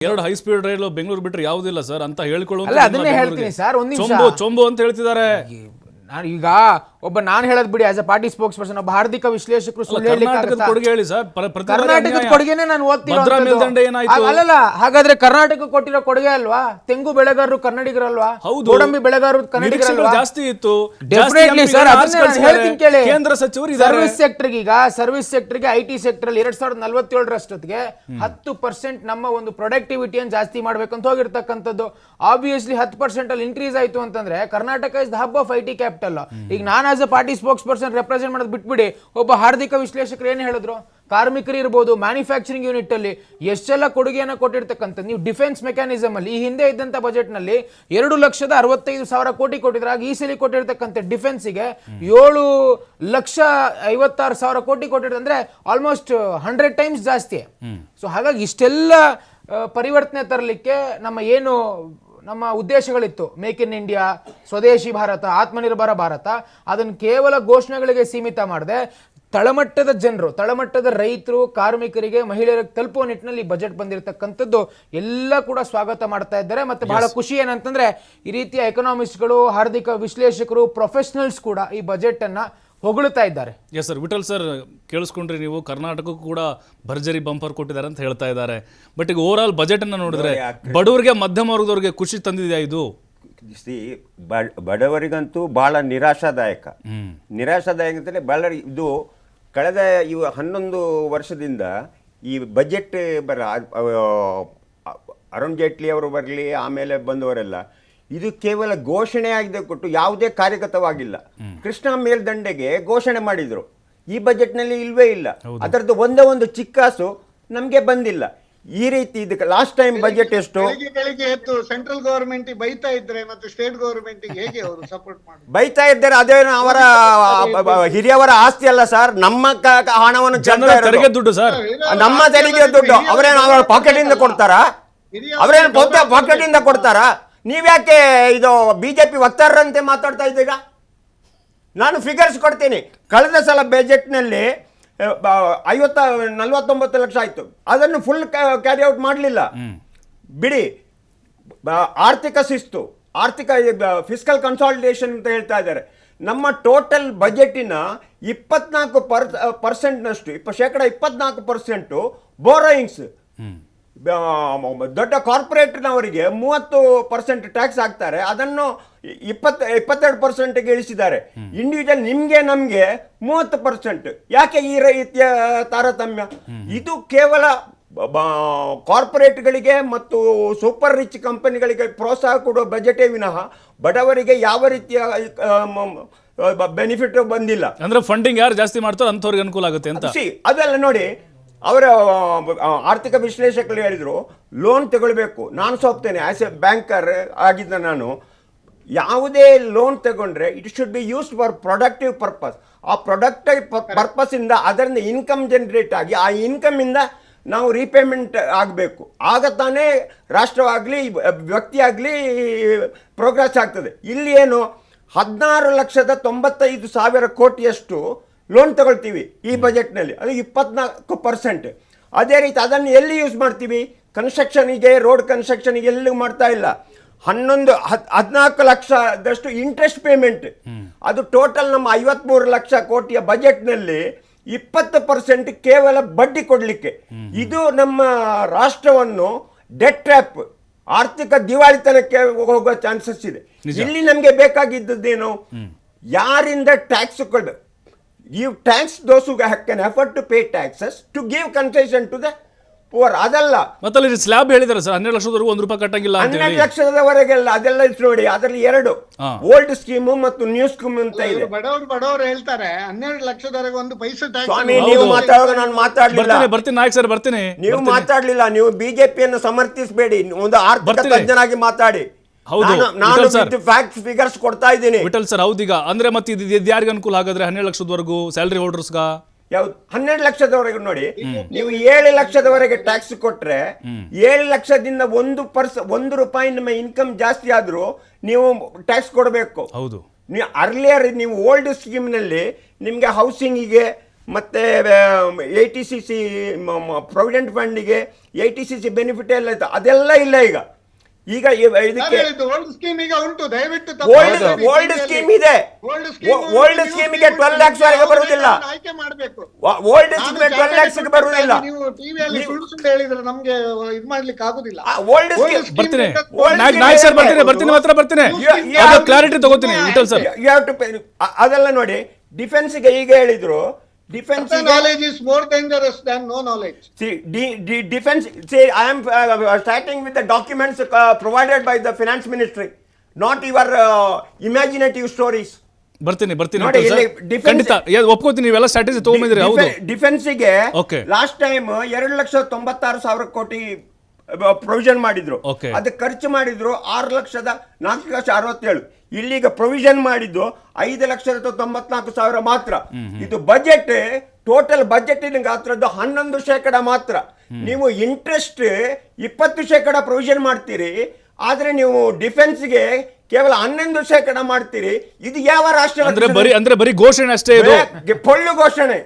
ಎರಡು high speed ರೈಲು ಬೆಂಗಳೂರು ಬಿಟ್ಟರೆ ಯಾವುದಿಲ್ಲ ಸರ್ ಅಂತ ಹೇಳ್ಕೊಳ್ಳೋ ಅಲ್ಲ ಅದನ್ನೇ ಹೇಳ್ತೀನಿ ಸರ್. ಒಂದು ನಿಮಿಷ ಚೊಂಬು ಅಂತ ಹೇಳ್ತಿದ್ದಾರೆ. ನಾನು ಹೇಳದ್ ಬಿಡಿ, as a party spokes person ಒಬ್ಬ ಹಾರ್ದಿಕ ವಿಶ್ಲೇಷಕರು ಕರ್ನಾಟಕದ ಕೊಡುಗೆ ಹೇಳಿ ಸರ್. ಕರ್ನಾಟಕದ ಕೊಡುಗೆನೇ ನಾನು ಭದ್ರಾ ಮೇಲ್ದಂಡೆ ಏನಾಯ್ತು? ಅಲ್ಲಲ್ಲ, ಹಾಗಾದ್ರೆ ಕರ್ನಾಟಕ ಕೊಟ್ಟಿರೋ ಕೊಡುಗೆ ಅಲ್ವಾ? ತೆಂಗು ಬೆಳೆಗಾರರು ಕನ್ನಡಿಗರಲ್ವಾ? ಗೋಡಂಬಿ ಬೆಳೆಗಾರರು ಕನ್ನಡಿಗರಲ್ವಾ? ಜಾಸ್ತಿ ಇತ್ತು. ಡೆಫಿನೆಟ್ಲಿ ಸರ್, ಹೇಳ್ತೀನಿ ಕೇಳಿ. ಕೇಂದ್ರ ಸಚಿವರು ಸರ್ವಿಸ್ ಸೆಕ್ಟರ್ ಈಗ ಸರ್ವಿಸ್ ಸೆಕ್ಟರ್ಗೆ ಐಟಿ ಸೆಕ್ಟರ್ ಅಲ್ಲಿ 2047 10% ನಮ್ಮ ಒಂದು ಪ್ರೊಡಕ್ಟಿವಿಟಿಯನ್ನು ಜಾಸ್ತಿ ಮಾಡ್ಬೇಕಂತ ಹೋಗಿರ್ತಕ್ಕಂಥದ್ದು. ಆಬ್ವಿಯಸ್ಲಿ 10% ಅಲ್ಲಿ ಇನ್ಕ್ರೀಸ್ ಆಯ್ತು ಅಂತಂದ್ರೆ Karnataka is the hub of IT capital. ಈಗ ನಾನು as a party spokes person represent ಮಾಡೋದು ಬಿಟ್ಬಿಡಿ, ಒಬ್ಬ ಹಾರ್ದಿಕ ವಿಶ್ಲೇಷಕರು ಏನು ಹೇಳಿದ್ರು? ಕಾರ್ಮಿಕರು ಇರ್ಬೋದು, ಮ್ಯಾನುಫ್ಯಾಕ್ಚರಿಂಗ್ ಯೂನಿಟ್ ಅಲ್ಲಿ ಎಷ್ಟೆಲ್ಲ ಕೊಡುಗೆಯನ್ನು ಕೊಟ್ಟಿರ್ತಕ್ಕಂಥ. ನೀವು ಡಿಫೆನ್ಸ್ ಮೆಕ್ಯಾನಿಸಮ್ ಅಲ್ಲಿ ಈ ಹಿಂದೆ ಇದ್ದಂತ ಬಜೆಟ್ ನಲ್ಲಿ 2,65,000 ಕೋಟಿ ಕೊಟ್ಟಿದ್ರೆ, ಆಗ ಈ ಸಲ ಕೊಟ್ಟಿರ್ತಕ್ಕಂಥ ಡಿಫೆನ್ಸ್ಗೆ 7,56,000 ಕೋಟಿ ಕೊಟ್ಟಿದ್ರೆ, ಅಂದ್ರೆ ಆಲ್ಮೋಸ್ಟ್ 100 ಟೈಮ್ಸ್ ಜಾಸ್ತಿ. ಸೊ ಹಾಗಾಗಿ ಇಷ್ಟೆಲ್ಲ ಪರಿವರ್ತನೆ ತರಲಿಕ್ಕೆ ನಮ್ಮ ಉದ್ದೇಶಗಳಿತ್ತು, ಮೇಕ್ ಇನ್ ಇಂಡಿಯಾ, ಸ್ವದೇಶಿ ಭಾರತ, ಆತ್ಮನಿರ್ಭರ ಭಾರತ, ಅದನ್ನು ಕೇವಲ ಘೋಷಣೆಗಳಿಗೆ ಸೀಮಿತ ಮಾಡದೆ ತಳಮಟ್ಟದ ಜನರು, ತಳಮಟ್ಟದ ರೈತರು, ಕಾರ್ಮಿಕರಿಗೆ, ಮಹಿಳೆಯರಿಗೆ ತಲುಪುವ ನಿಟ್ಟಿನಲ್ಲಿ ಬಜೆಟ್ ಬಂದಿರತಕ್ಕಂಥದ್ದು ಎಲ್ಲ ಕೂಡ ಸ್ವಾಗತ ಮಾಡ್ತಾ ಇದ್ದಾರೆ. ಮತ್ತೆ ಬಹಳ ಖುಷಿ ಏನಂತಂದ್ರೆ ಈ ರೀತಿಯ ಎಕನಾಮಿಸ್ಟ್ಗಳು, ಹಾರ್ದಿಕ ವಿಶ್ಲೇಷಕರು, ಪ್ರೊಫೆಷನಲ್ಸ್ ಕೂಡ ಈ ಬಜೆಟ್ ಅನ್ನ ಹೊಗಳುತ್ತಾ ಇದ್ದಾರೆ. ಎಸ್ ಸರ್, ವಿಠಲ್ ಸರ್ ಕೇಳಿಸ್ಕೊಂಡ್ರಿ ನೀವು, ಕರ್ನಾಟಕಕ್ಕೂ ಕೂಡ ಭರ್ಜರಿ ಬಂಪರ್ ಕೊಟ್ಟಿದ್ದಾರೆ ಅಂತ ಹೇಳ್ತಾ ಇದ್ದಾರೆ. ಬಟ್ ಈಗ ಓವರ್ ಆಲ್ ಬಜೆಟ್ ಅನ್ನ ನೋಡಿದ್ರೆ ಬಡವರಿಗೆ, ಮಧ್ಯಮ ವರ್ಗದವರಿಗೆ ಖುಷಿ ತಂದಿದೆಯಾ ಇದು? ಬಡವರಿಗಂತೂ ಬಹಳ ನಿರಾಶಾದಾಯಕ ಅಂತಲೇ ಬಹಳ. ಇದು ಕಳೆದ 11 ವರ್ಷದಿಂದ ಈ ಬಜೆಟ್ ಅರುಣ್ ಜೇಟ್ಲಿ ಅವರು ಬರಲಿ, ಆಮೇಲೆ ಬಂದವರೆಲ್ಲ, ಇದು ಕೇವಲ ಘೋಷಣೆ ಆಗಿದೆ ಕೊಟ್ಟು ಯಾವುದೇ ಕಾರ್ಯಗತವಾಗಿಲ್ಲ. ಕೃಷ್ಣಾ ಮೇಲ್ದಂಡೆಗೆ ಘೋಷಣೆ ಮಾಡಿದ್ರು, ಈ ಬಜೆಟ್ನಲ್ಲಿ ಇಲ್ವೇ ಇಲ್ಲ. ಅದರದ್ದು ಒಂದೇ ಒಂದು ಚಿಕ್ಕಾಸು ನಮಗೆ ಬಂದಿಲ್ಲ. ಈ ರೀತಿ ಇದಕ್ಕೆ ಲಾಸ್ಟ್ ಟೈಮ್ ಬಜೆಟ್ ಎಷ್ಟು ಎತ್ತು ಸೆಂಟ್ರಲ್ ಗವರ್ಮೆಂಟ್ ಬೈತಾ ಇದ್ರೆ ಮತ್ತೆ ಸ್ಟೇಟ್ ಗವರ್ಮೆಂಟ್ ಹೇಗೆ ಅವರು ಸಪೋರ್ಟ್ ಮಾಡಿ ಬೈತಾ ಇದ್ದಾರೆ? ಅದೇನು ಅವರ ಹಿರಿಯವರ ಆಸ್ತಿ ಅಲ್ಲ ಸರ್, ನಮ್ಮ ಹಣವನ್ನು ತೆರಿಗೆ ದುಡ್ಡು ಸರ್, ನಮ್ಮ ತೆರಿಗೆ ದುಡ್ಡು. ಅವರೇನು ಅವರ ಪಾಕೆಟ್ ಇಂದ ಕೊಡ್ತಾರಾ? ಅವರೇನು ಪಾಕೆಟ್ ಇಂದ ಕೊಡ್ತಾರಾ? ನೀವ್ಯಾಕೆ ಇದು ಬಿಜೆಪಿ ವಕ್ತಾರರಂತೆ ಮಾತಾಡ್ತಾ ಇದ್ದೀಗ? ನಾನು ಫಿಗರ್ಸ್ ಕೊಡ್ತೀನಿ. ಕಳೆದ ಸಲ ಬಜೆಟ್ನಲ್ಲಿ 49 ಲಕ್ಷ ಆಯಿತು, ಅದನ್ನು ಫುಲ್ ಕ್ಯಾರಿ ಔಟ್ ಮಾಡಲಿಲ್ಲ. ಬಿಡಿ, ಆರ್ಥಿಕ ಶಿಸ್ತು, ಫಿಸ್ಕಲ್ ಕನ್ಸಾಲಿಡೇಷನ್ ಅಂತ ಹೇಳ್ತಾ ಇದ್ದಾರೆ. ನಮ್ಮ ಟೋಟಲ್ ಬಜೆಟಿನ 24%ನಷ್ಟು 24% ಬೋರೋಯಿಂಗ್ಸ್. ದೊಡ್ಡ ಕಾರ್ಪೊರೇಟ್ನವರಿಗೆ 30% ಟ್ಯಾಕ್ಸ್ ಹಾಕ್ತಾರೆ, ಅದನ್ನು 22%ಗೆ ಇಳಿಸಿದ್ದಾರೆ. ಇಂಡಿವಿಜುವಲ್ ನಿಮಗೆ ನಮಗೆ 30%. ಯಾಕೆ ಈ ರೀತಿಯ ತಾರತಮ್ಯ? ಇದು ಕೇವಲ ಕಾರ್ಪೊರೇಟ್ಗಳಿಗೆ ಮತ್ತು ಸೂಪರ್ ರಿಚ್ ಕಂಪನಿಗಳಿಗೆ ಪ್ರೋತ್ಸಾಹ ಕೊಡುವ ಬಜೆಟೇ ವಿನಃ ಬಡವರಿಗೆ ಯಾವ ರೀತಿಯ ಬೆನಿಫಿಟ್ ಬಂದಿಲ್ಲ. ಅಂದ್ರೆ ಫಂಡಿಂಗ್ ಯಾರು ಜಾಸ್ತಿ ಮಾಡ್ತಾರೋ ಅಂಥವ್ರಿಗೆ ಅನುಕೂಲ ಆಗುತ್ತೆ ಅಂತ. ಅದೆಲ್ಲ ನೋಡಿ, ಅವರ ಆರ್ಥಿಕ ವಿಶ್ಲೇಷಕರು ಹೇಳಿದರು ಲೋನ್ ತಗೊಳ್ಬೇಕು. ನಾನು ಸೋಪ್ತೇನೆ, ಆ್ಯಸ್ ಎ ಬ್ಯಾಂಕರ್ ಆಗಿದ್ದ ನಾನು, ಯಾವುದೇ ಲೋನ್ ತಗೊಂಡ್ರೆ it should be used for productive purpose. ಆ ಪ್ರೊಡಕ್ಟಿವ್ ಪರ್ಪಸ್ಸಿಂದ ಅದರಿಂದ ಇನ್ಕಮ್ ಜನರೇಟ್ ಆಗಿ ಆ ಇನ್ಕಮಿಂದ ನಾವು ರೀಪೇಮೆಂಟ್ ಆಗಬೇಕು. ಆಗ ತಾನೇ ರಾಷ್ಟ್ರವಾಗಲಿ ವ್ಯಕ್ತಿಯಾಗಲಿ ಪ್ರೋಗ್ರೆಸ್ ಆಗ್ತದೆ. ಇಲ್ಲಿ ಏನು 16,95,000 ಕೋಟಿಯಷ್ಟು ಲೋನ್ ತಗೊಳ್ತೀವಿ ಈ ಬಜೆಟ್ನಲ್ಲಿ, ಅದು 24%. ಅದೇ ರೀತಿ ಅದನ್ನು ಎಲ್ಲಿ ಯೂಸ್ ಮಾಡ್ತೀವಿ? ಕನ್ಸ್ಟ್ರಕ್ಷನಿಗೆ, ರೋಡ್ ಕನ್ಸ್ಟ್ರಕ್ಷನಿಗೆ ಎಲ್ಲೂ ಮಾಡ್ತಾ ಇಲ್ಲ. 14 ಲಕ್ಷದಷ್ಟು ಇಂಟ್ರೆಸ್ಟ್ ಪೇಮೆಂಟ್. ಅದು ಟೋಟಲ್ ನಮ್ಮ 53 ಲಕ್ಷ ಕೋಟಿಯ ಬಜೆಟ್ನಲ್ಲಿ 20% ಕೇವಲ ಬಡ್ಡಿ ಕೊಡಲಿಕ್ಕೆ. ಇದು ನಮ್ಮ ರಾಷ್ಟ್ರವನ್ನು ಡೆಟ್ ಟ್ರ್ಯಾಪ್, ಆರ್ಥಿಕ ದಿವಾಳಿತನಕ್ಕೆ ಹೋಗುವ ಚಾನ್ಸಸ್ ಇದೆ. ಇಲ್ಲಿ ನಮಗೆ ಬೇಕಾಗಿದ್ದೇನು? ಯಾರಿಂದ ಟ್ಯಾಕ್ಸ್ ಕೊಡಬೇಕು? Give tax those who can afford to pay taxes, to give concession to the poor. ಅದಲ್ಲ. ಮತ್ತೆ ಸ್ಲ್ಯಾಬ್ ಹೇಳಿದ್ದಾರೆ ಸರ್, 12 ಲಕ್ಷದವರೆಗೂ 1 ರೂಪಾಯಿ ಕಟ್ಟಂಗಿಲ್ಲ ಅಂತ. 12 ಲಕ್ಷದವರೆಗೆಲ್ಲ ಅದೆಲ್ಲ ನೋಡಿ, ಅದರಲ್ಲಿ 2 ಓಲ್ಡ್ ಸ್ಕೀಮು ಮತ್ತು ನ್ಯೂ ಸ್ಕೀಮ್ ಅಂತ ಇದೆ. ಬಡವರು ಹೇಳ್ತಾರೆ 12 ಲಕ್ಷದವರೆಗೆ 1 ಪೈಸೆ ಟ್ಯಾಕ್ಸ್. ಸ್ವಾಮಿ, ನೀವು ಮಾತಾಡುವಾಗ ನಾನು ಮಾತಾಡ್ಲಿಲ್ಲ. ಬರ್ತೀನಿ ನಾಯಕ್ ಸರ್, ಬರ್ತೀನಿ. ನೀವು ಮಾತಾಡ್ಲಿಲ್ಲ. ನೀವು ಬಿಜೆಪಿಯನ್ನು ಸಮರ್ಥಿಸಬೇಡಿ, ಒಂದು ಆರ್ಥಿಕ ತಜ್ಞನಾಗಿ ಮಾತಾಡಿ. ನಾನು ಫ್ಯಾಕ್ಟ್ಸ್ ಫಿಗರ್ಸ್ ಕೊಡ್ತಾ ಇದ್ದೀನಿ. ವಿಠಲ್ ಸರ್, ಹೌದೀಗ ಅಂದ್ರೆ ಮತ್ತೆ ಇದು ಯಾರಿಗೆ ಅನುಕೂಲ ಹಾಗಾದ್ರೆ? 12 ಲಕ್ಷದವರೆಗೂ ಸ್ಯಾಲರಿ ಹೋಲ್ಡರ್ಸ್ಗ ಯಾವ್ದು? 12 ಲಕ್ಷದವರೆಗೆ ನೋಡಿ, ನೀವು 7 ಲಕ್ಷದವರೆಗೆ ಟ್ಯಾಕ್ಸ್ ಕೊಟ್ರೆ 7 ಲಕ್ಷದಿಂದ 1 ರೂಪಾಯಿ ನಿಮ್ಮ ಇನ್ಕಮ್ ಜಾಸ್ತಿ ಆದ್ರೂ ನೀವು ಟ್ಯಾಕ್ಸ್ ಕೊಡಬೇಕು. ಹೌದು. ನೀವು ಅರ್ಲಿಯರ್ ನೀವು ಓಲ್ಡ್ ಸ್ಕೀಮ್ನಲ್ಲಿ ನಿಮಗೆ ಹೌಸಿಂಗಿಗೆ ಮತ್ತೆ ATCC ಪ್ರಾವಿಡೆಂಟ್ ಫಂಡಿಗೆ ATCC ಬೆನಿಫಿಟ್ ಎಲ್ಲ ಇತ್ತು, ಅದೆಲ್ಲ ಇಲ್ಲ ಈಗ ಇದಕ್ಕೆ ಓಲ್ಡ್ ಸ್ಕೀಮ್ ಈಗ ಉಂಟು, ದಯವಿಟ್ಟು ಓಲ್ಡ್ ಸ್ಕೀಮ್ ಇದೆ. ಓಲ್ಡ್ ಸ್ಕೀಮಿಗೆ 12 lakhs ವರೆಗೆ ಬರುವುದಿಲ್ಲ. ಆಯ್ಕೆ ಮಾಡಬೇಕು. ಓಲ್ಡ್ ಸ್ಕೀಮ್ 12 lakhs ಬರುವುದಿಲ್ಲ. ನೀವು ಟಿವಿಯಲ್ಲಿ ಸುಳ್ಳು ಹೇಳಿದ್ರೆ ನಮ್ಗೆ ಇದ್ ಮಾಡ್ಲಿಕ್ಕೆ ಆಗುದಿಲ್ಲ. ಓಲ್ಡ್ ಸ್ಕೀಮ್ ಬರ್ತೀನಿ ನಾಯಕ್ ಸರ್, ಬರ್ತೀನಿ ಮಾತ್ರ ಬರ್ತೀನಿ, ಕ್ಲಾರಿಟಿ ತಗೋತೀನಿ ವಿಠಲ್ ಸರ್. ಅದೆಲ್ಲ ನೋಡಿ, ಡಿಫೆನ್ಸ್ಗೆ ಈಗ ಹೇಳಿದ್ರು, defense knowledge is more dangerous than no knowledge. See, defense. See, I am starting with the documents provided by the finance ministry, not your imaginative stories. ಬರ್ತೀನಿ ನೋಡಿ, ಇಲ್ಲಿ defense- ಖಂಡಿತ ಒಪ್ಕೋತೀನಿ, ನೀವೆಲ್ಲ ಸ್ಟ್ರಾಟಜಿ ತಗೊಂಡಿದ್ದೀರಿ. ಹೌದು, ಡಿಫೆನ್ಸ್ಗೆ Okay. ಲಾಸ್ಟ್ ಟೈಮ್ 2,96,000 ಕೋಟಿ provision ಮಾಡಿದ್ರು. Okay. ಅದಕ್ಕೆ ಖರ್ಚು ಮಾಡಿದ್ರು 6,04,67. ಇಲ್ಲಿಗ ಪ್ರೊವಿಷನ್ ಮಾಡಿದ್ದು 5,94,000 ಮಾತ್ರ. ಇದು ಬಜೆಟ್, ಟೋಟಲ್ ಬಜೆಟಿನ ಗಾತ್ರದ್ದು 11% ಮಾತ್ರ. ನೀವು ಇಂಟ್ರೆಸ್ಟ್ 20% ಪ್ರೊವಿಷನ್ ಮಾಡ್ತೀರಿ, ಆದ್ರೆ ನೀವು ಡಿಫೆನ್ಸ್ಗೆ ಕೇವಲ 11% ಮಾಡ್ತೀರಿ. ಇದು ಯಾವ ರಾಷ್ಟ್ರ? ಅಂದ್ರೆ ಬರೀ ಘೋಷಣೆ ಅಷ್ಟೇ ಇದು, ಪೊಳ್ಳು ಘೋಷಣೆ.